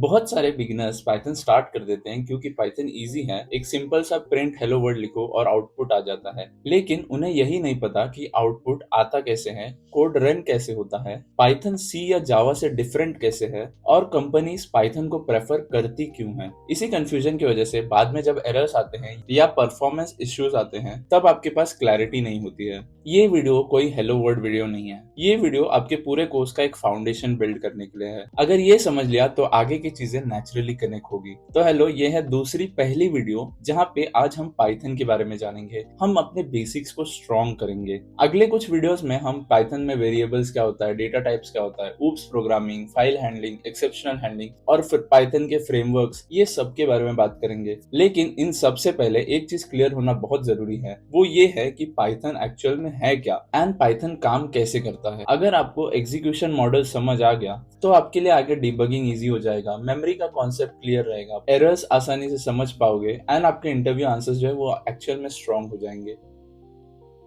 बहुत सारे beginners Python start कर देते हैं क्योंकि पाइथन इजी है। एक सिंपल सा प्रिंट हेलो वर्ल्ड लिखो और आउटपुट आ जाता है। लेकिन उन्हें यही नहीं पता कि आउटपुट आता कैसे है, कोड रन कैसे होता है, पाइथन सी या जावा से डिफरेंट कैसे है और कंपनीज पाइथन को प्रेफर करती क्यों है। इसी कंफ्यूजन की वजह से बाद में जब एरर्स आते हैं या परफॉर्मेंस इश्यूज आते हैं तब आपके पास क्लैरिटी नहीं होती है। ये वीडियो कोई हेलो वर्ल्ड वीडियो नहीं है। ये वीडियो आपके पूरे कोर्स का एक फाउंडेशन बिल्ड करने के लिए है। अगर ये समझ लिया तो आगे की चीजें नेचुरली कनेक्ट होगी। तो हेलो, ये है दूसरी पहली वीडियो जहाँ पे आज हम पाइथन के बारे में जानेंगे। हम अपने बेसिक्स को स्ट्रॉन्ग करेंगे। अगले कुछ वीडियोस में हम पाइथन में वेरिएबल्स क्या होता है, डेटा टाइप्स क्या होता है, oops programming, file handling, exceptional handling और फिर पाइथन के फ्रेमवर्क्स, ये सब के बारे में बात करेंगे। लेकिन इन सबसे पहले एक चीज क्लियर होना बहुत जरूरी है, वो ये है कि पाइथन एक्चुअल में है क्या एंड पाइथन काम कैसे करता है। अगर आपको एग्जीक्यूशन मॉडल समझ आ गया तो आपके लिए आगे डिबगिंग इजी हो जाएगा, मेमोरी का कॉन्सेप्ट क्लियर रहेगा, एरर्स आसानी से समझ पाओगे एंड आपके इंटरव्यू आंसर्स जो है वो एक्चुअल में स्ट्रांग हो जाएंगे।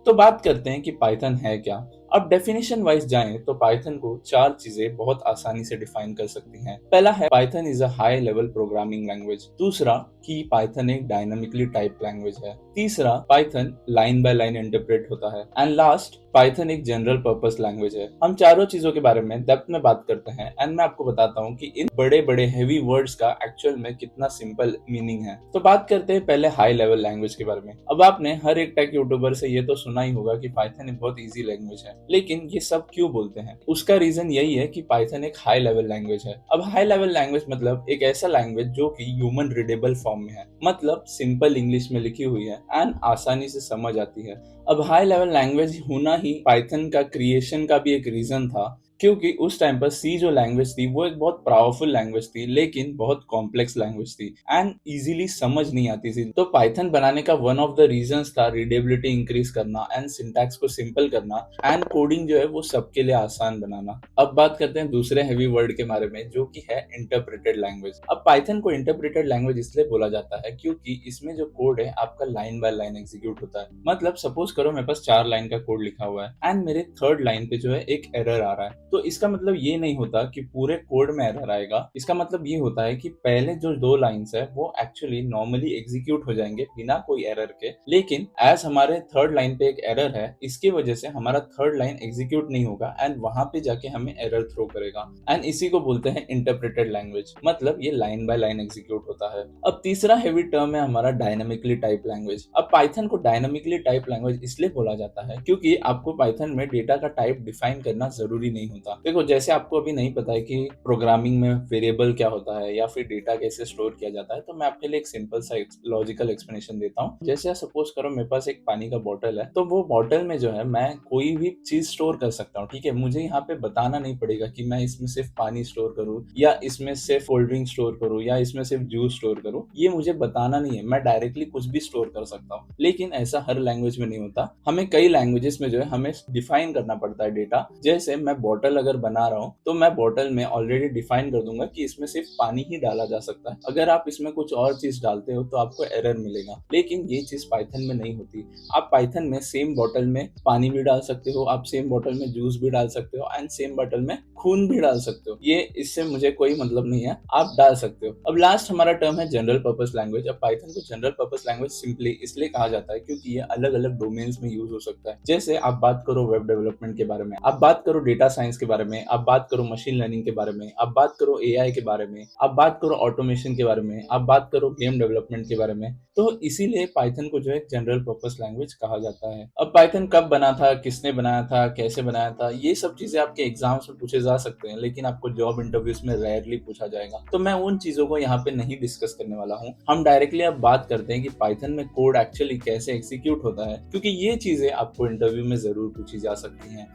तो बात करते हैं कि पाइथन है क्या। अब डेफिनेशन वाइज जाएं तो पाइथन को चार चीजें बहुत आसानी से डिफाइन कर सकती हैं। पहला है Python is a high level programming language. दूसरा कि पाइथन एक डायनामिकली टाइप लैंग्वेज है। तीसरा, Python line by line interpret होता है एंड लास्ट, पाइथन एक जनरल पर्पस लैंग्वेज है। हम चारों चीजों के बारे में डेप्थ में बात करते हैं एंड मैं आपको बताता हूँ कि इन बड़े बड़े हैवी वर्ड्स का एक्चुअल में कितना सिंपल मीनिंग है। तो बात करते हैं पहले हाई लेवल लैंग्वेज के बारे में। अब आपने हर एक टेक यूट्यूबर से ये तो सुना ही होगा कि पाइथन एक बहुत ईजी लैंग्वेज है, लेकिन ये सब क्यों बोलते हैं? उसका रीजन यही है कि पाइथन एक हाई लेवल लैंग्वेज है। अब हाई लेवल लैंग्वेज मतलब एक ऐसा लैंग्वेज जो कि ह्यूमन रीडेबल फॉर्म में है, मतलब सिंपल इंग्लिश में लिखी हुई है एंड आसानी से समझ आती है। अब हाई लेवल लैंग्वेज होना ही पाइथन का क्रिएशन का भी एक रीजन था, क्योंकि उस टाइम पर सी जो लैंग्वेज थी वो एक बहुत पावरफुल लैंग्वेज थी, लेकिन बहुत कॉम्प्लेक्स लैंग्वेज थी एंड इजीली समझ नहीं आती थी। तो पाइथन बनाने का वन ऑफ द रीजंस था रीडेबिलिटी इंक्रीज करना एंड सिंटैक्स को सिंपल करना एंड कोडिंग जो है वो सबके लिए आसान बनाना। अब बात करते हैं दूसरे हैवी वर्ड के बारे में, जो कि है इंटरप्रेटेड लैंग्वेज। अब पाइथन को इंटरप्रेटेड लैंग्वेज इसलिए बोला जाता है क्योंकि इसमें जो कोड है आपका लाइन बाय लाइन एग्जीक्यूट होता है। मतलब सपोज करो मेरे पास 4 लाइन का कोड लिखा हुआ है एंड मेरे थर्ड लाइन पे जो है एक एरर आ रहा है। तो इसका मतलब ये नहीं होता कि पूरे कोड में एरर आएगा। इसका मतलब ये होता है कि पहले जो 2 लाइंस है वो एक्चुअली नॉर्मली एग्जीक्यूट हो जाएंगे बिना कोई एरर के, लेकिन एज हमारे थर्ड लाइन पे एक एरर है, इसकी वजह से हमारा थर्ड लाइन एग्जीक्यूट नहीं होगा एंड वहां पे जाके हमें एरर थ्रो करेगा एंड इसी को बोलते हैं इंटरप्रेटेड लैंग्वेज। मतलब ये लाइन बाय लाइन एग्जीक्यूट होता है। अब तीसरा हेवी टर्म है हमारा डायनामिकली टाइप लैंग्वेज। अब पाइथन को डायनामिकली टाइप लैंग्वेज इसलिए बोला जाता है क्योंकि आपको पाइथन में डेटा का टाइप डिफाइन करना जरूरी नहीं होता। देखो, जैसे आपको अभी नहीं पता है कि प्रोग्रामिंग में वेरिएबल क्या होता है या फिर डेटा कैसे स्टोर किया जाता है, तो मैं आपके लिए एक सिंपल सा लॉजिकल एक्सप्लेनेशन देता हूँ। जैसे सपोज करो मेरे पास एक पानी का बॉटल है, तो वो बॉटल में जो है मैं कोई भी चीज स्टोर कर सकता हूँ। ठीक है, मुझे यहाँ पे बताना नहीं पड़ेगा कि मैं इसमें सिर्फ पानी स्टोर करूँ या इसमें सिर्फ कोल्ड ड्रिंक स्टोर करूँ या इसमें सिर्फ जूस स्टोर करूँ। ये मुझे बताना नहीं है, मैं डायरेक्टली कुछ भी स्टोर कर सकता हूँ। लेकिन ऐसा हर लैंग्वेज में नहीं होता। हमें कई लैंग्वेजेस में जो है हमें डिफाइन करना पड़ता है डेटा। जैसे मैं बॉटल अगर बना रहा हूँ तो मैं बॉटल में ऑलरेडी डिफाइन कर दूंगा कि इसमें सिर्फ पानी ही डाला जा सकता है। अगर आप इसमें कुछ और चीज डालते हो तो आपको एरर मिलेगा, लेकिन ये चीज पाइथन में नहीं होती। आप पाइथन में सेम बॉटल में पानी भी डाल सकते हो, आप सेम बॉटल में जूस भी डाल सकते हो एंड सेम बॉटल में खून भी डाल सकते हो। ये इससे मुझे कोई मतलब नहीं है, आप डाल सकते हो। अब लास्ट हमारा टर्म है जनरल पर्पस लैंग्वेज। अब पाइथन को जनरल पर्पस लैंग्वेज सिंपली इसलिए कहा जाता है क्योंकि ये अलग अलग डोमेन्स में यूज हो सकता है। जैसे आप बात करो वेब डेवलपमेंट के बारे में, आप बात करो डेटा साइंस के बारे में, आप बात करो मशीन लर्निंग के बारे में, आप बात करो एआई के बारे में, आप बात करो ऑटोमेशन के बारे में, आप बात करो गेम डेवलपमेंट के बारे में। तो इसीलिए पाइथन को जो है जनरल पर्पस लैंग्वेज कहा जाता है। अब पाइथन कब बना था, किसने बनाया था, कैसे बनाया था, ये सब चीजें आपके एग्जाम्स में पूछे जा सकते हैं, लेकिन आपको जॉब इंटरव्यूज में रेयरली पूछा जाएगा। तो मैं उन चीजों को यहाँ पे नहीं डिस्कस करने वाला हूँ। हम डायरेक्टली अब बात करते हैं कि पाइथन में कोड एक्चुअली कैसे एग्जीक्यूट होता है, क्योंकि ये चीजें आपको इंटरव्यू में जरूर पूछी जा सकती हैं।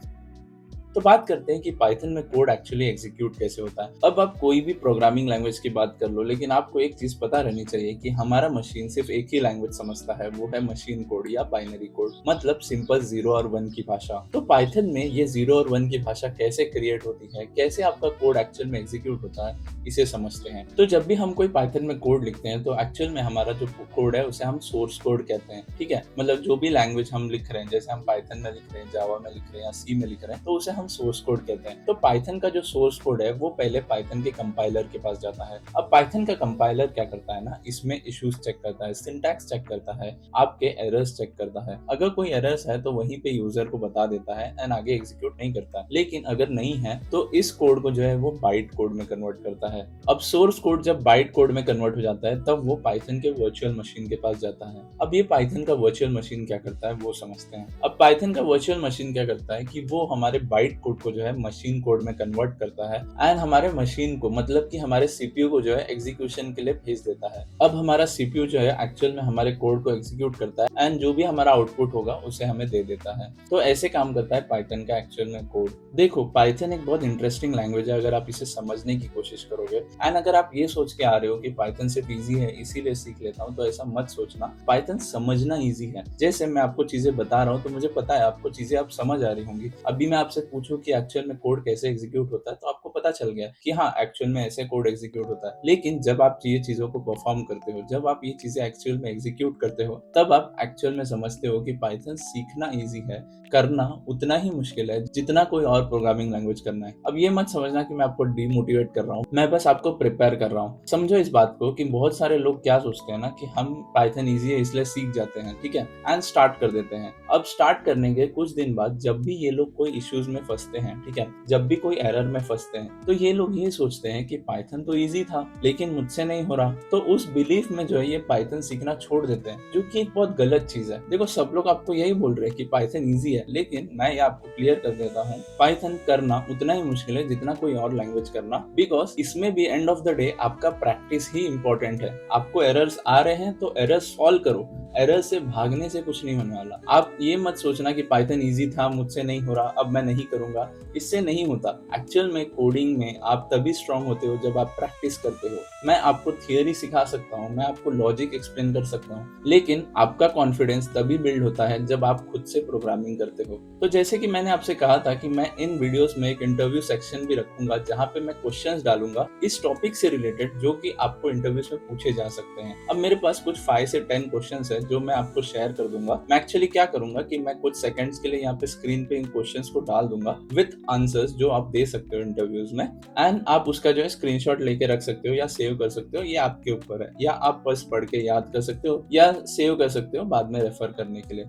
तो बात करते हैं कि पाइथन में कोड एक्चुअली एग्जीक्यूट कैसे होता है। अब आप कोई भी प्रोग्रामिंग लैंग्वेज की बात कर लो, लेकिन आपको एक चीज पता रहनी चाहिए कि हमारा मशीन सिर्फ एक ही लैंग्वेज समझता है, वो है मशीन कोड या बाइनरी कोड, मतलब सिंपल 0 और 1 की भाषा। तो पाइथन में ये 0 और 1 की भाषा कैसे क्रिएट होती है, कैसे आपका कोड एक्चुअल में एग्जीक्यूट होता है, इसे समझते हैं। तो जब भी हम कोई पाइथन में कोड लिखते हैं तो एक्चुअल में हमारा जो कोड है उसे हम सोर्स कोड कहते हैं। ठीक है, मतलब जो भी लैंग्वेज हम लिख रहे हैं, जैसे हम पाइथन में लिख रहे हैं, जावा में लिख रहे हैं या सी में लिख रहे हैं, तो उसे हम हम सोर्स कोड कहते हैं। तो पाइथन का जो सोर्स कोड है वो पहले पाइथन के कंपाइलर के पास जाता है। अब पाइथन का कंपाइलर क्या करता है ना, इसमें इश्यूज चेक करता है, सिंटैक्स चेक करता है, आपके एरर्स चेक करता है। अगर कोई एरर्स है तो वहीं पे यूजर को बता देता है एंड आगे एग्जीक्यूट नहीं करता। लेकिन अगर नहीं है तो इस कोड को जो है वो बाइट कोड में कन्वर्ट करता है। अब सोर्स कोड जब बाइट कोड में कन्वर्ट हो जाता है तब वो पाइथन के वर्चुअल मशीन के पास जाता है। अब ये पाइथन का वर्चुअल मशीन क्या करता है वो समझते हैं। अब पाइथन का वर्चुअल मशीन क्या करता है कि वो हमारे बाइट कोड को जो है मशीन कोड में कन्वर्ट करता है एंड हमारे मशीन को, मतलब कि हमारे सीपीयू को जो है एग्जीक्यूशन के लिए भेज देता है। अब हमारा सीपीयू जो है एक्चुअल में हमारे कोड को एग्जीक्यूट करता है एंड जो भी हमारा आउटपुट होगा उसे हमें दे देता है। तो ऐसे काम करता है पाइथन का एक्चुअल में कोड। देखो, पाइथन एक बहुत इंटरेस्टिंग लैंग्वेज है अगर आप इसे समझने की कोशिश करोगे। एंड अगर आप ये सोच के आ रहे हो कि पाइथन सिर्फ इजी है इसीलिए सीख लेता हूँ, तो ऐसा मत सोचना। पाइथन समझना इजी है। जैसे मैं आपको चीजें बता रहा हूँ तो मुझे पता है आपको चीजें आप समझ आ रही होंगी। अभी मैं आपसे पूछूं कि एक्चुअल में कोड कैसे एग्जीक्यूट होता है तो आपको पता चल गया कि हाँ, एक्चुअल में ऐसे कोड एग्जीक्यूट होता है। लेकिन जब आप ये चीजों को परफॉर्म करते हो, जब आप ये चीजें एक्चुअल में एग्जीक्यूट करते हो, तब आप एक्चुअल में समझते हो कि पाइथन सीखना इजी है, करना उतना ही मुश्किल है जितना कोई और प्रोग्रामिंग लैंग्वेज करना है। अब ये मत समझना कि मैं आपको डिमोटिवेट कर रहा हूँ, मैं बस आपको प्रिपेयर कर रहा हूँ। समझो इस बात को कि बहुत सारे लोग क्या सोचते हैं ना कि हम पाइथन इजी है इसलिए सीख जाते हैं, ठीक है, एंड स्टार्ट कर देते हैं। अब स्टार्ट करने के कुछ दिन बाद जब भी ये लोग कोई इश्यूज में फंसते हैं, ठीक है, जब भी कोई एरर में फंसते हैं, तो ये लोग ये सोचते हैं कि पाइथन तो इजी था लेकिन मुझसे नहीं हो रहा। तो उस बिलीफ में जो है ये पाइथन सीखना छोड़ देते हैं, जो कि एक बहुत गलत चीज है। देखो, सब लोग आपको यही बोल रहे हैं कि पाइथन इजी है, लेकिन मैं ये आपको क्लियर कर देता हूँ, पाइथन करना उतना ही मुश्किल है जितना कोई और लैंग्वेज करना। बिकॉज इसमें भी एंड ऑफ द डे आपका प्रैक्टिस ही इंपॉर्टेंट है। आपको एरर्स आ रहे हैं तो एरर्स सॉल्व करो, एरर से भागने से कुछ नहीं होने वाला। आप ये मत सोचना कि पाइथन इजी था, मुझसे नहीं हो रहा, अब मैं नहीं करूंगा। इससे नहीं होता। एक्चुअल में कोडिंग में आप तभी स्ट्रांग होते हो जब आप प्रैक्टिस करते हो। मैं आपको थियरी सिखा सकता हूँ, मैं आपको लॉजिक एक्सप्लेन कर सकता हूँ, लेकिन आपका कॉन्फिडेंस तभी बिल्ड होता है जब आप खुद से प्रोग्रामिंग करते हो। तो जैसे कि मैंने आपसे कहा था कि मैं इन वीडियोस में एक इंटरव्यू सेक्शन भी रखूंगा जहां पे मैं क्वेश्चंस डालूंगा इस टॉपिक से रिलेटेड, जो कि आपको इंटरव्यूज में पूछे जा सकते हैं। अब मेरे पास कुछ 5 से 10 क्वेश्चंस है जो मैं आपको शेयर कर दूंगा। मैं एक्चुअली क्या करूंगा कि मैं कुछ सेकंड्स के लिए यहाँ पे स्क्रीन पे इन क्वेश्चंस को डाल दूंगा विद आंसर्स जो आप दे सकते हो इंटरव्यूज में, एंड आप उसका जो है स्क्रीनशॉट लेके रख सकते हो या सेव कर सकते हो, ये आपके ऊपर है। या आप बस पढ़ के याद कर सकते हो या सेव कर सकते हो बाद में रेफर करने के लिए।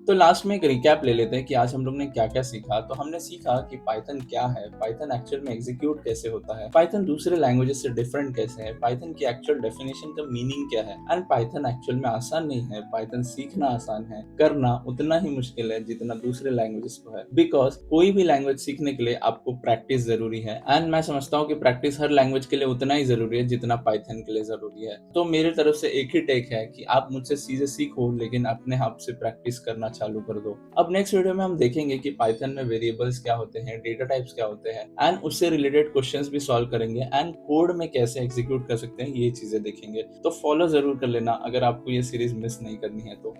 तो लास्ट में एक रिकैप ले लेते हैं कि आज हम लोग ने क्या क्या सीखा। तो हमने सीखा कि पाइथन क्या है, पाइथन एक्चुअल में एग्जीक्यूट कैसे होता है, पाइथन दूसरे लैंग्वेजेस से डिफरेंट कैसे है, पाइथन की एक्चुअल डेफिनेशन का मीनिंग क्या है, एंड पाइथन एक्चुअल में आसान नहीं है, पाइथन सीखना आसान है, करना उतना ही मुश्किल है जितना दूसरे लैंग्वेजेस को है। बिकॉज कोई भी लैंग्वेज सीखने के लिए आपको प्रैक्टिस जरूरी है, एंड मैं समझता हूँ कि प्रैक्टिस हर लैंग्वेज के लिए उतना ही जरूरी है जितना पाइथन के लिए जरूरी है। तो मेरी तरफ से एक ही टेक है कि आप मुझसे चीजें सीखो लेकिन अपने आप से प्रैक्टिस करना चालू कर दो। अब नेक्स्ट वीडियो में हम देखेंगे कि पाइथन में वेरिएबल्स क्या होते हैं, डेटा टाइप्स क्या होते हैं, एंड उससे रिलेटेड क्वेश्चंस भी सॉल्व करेंगे, एंड कोड में कैसे एग्जीक्यूट कर सकते हैं ये चीजें देखेंगे। तो फॉलो जरूर कर लेना अगर आपको ये सीरीज मिस नहीं करनी है तो।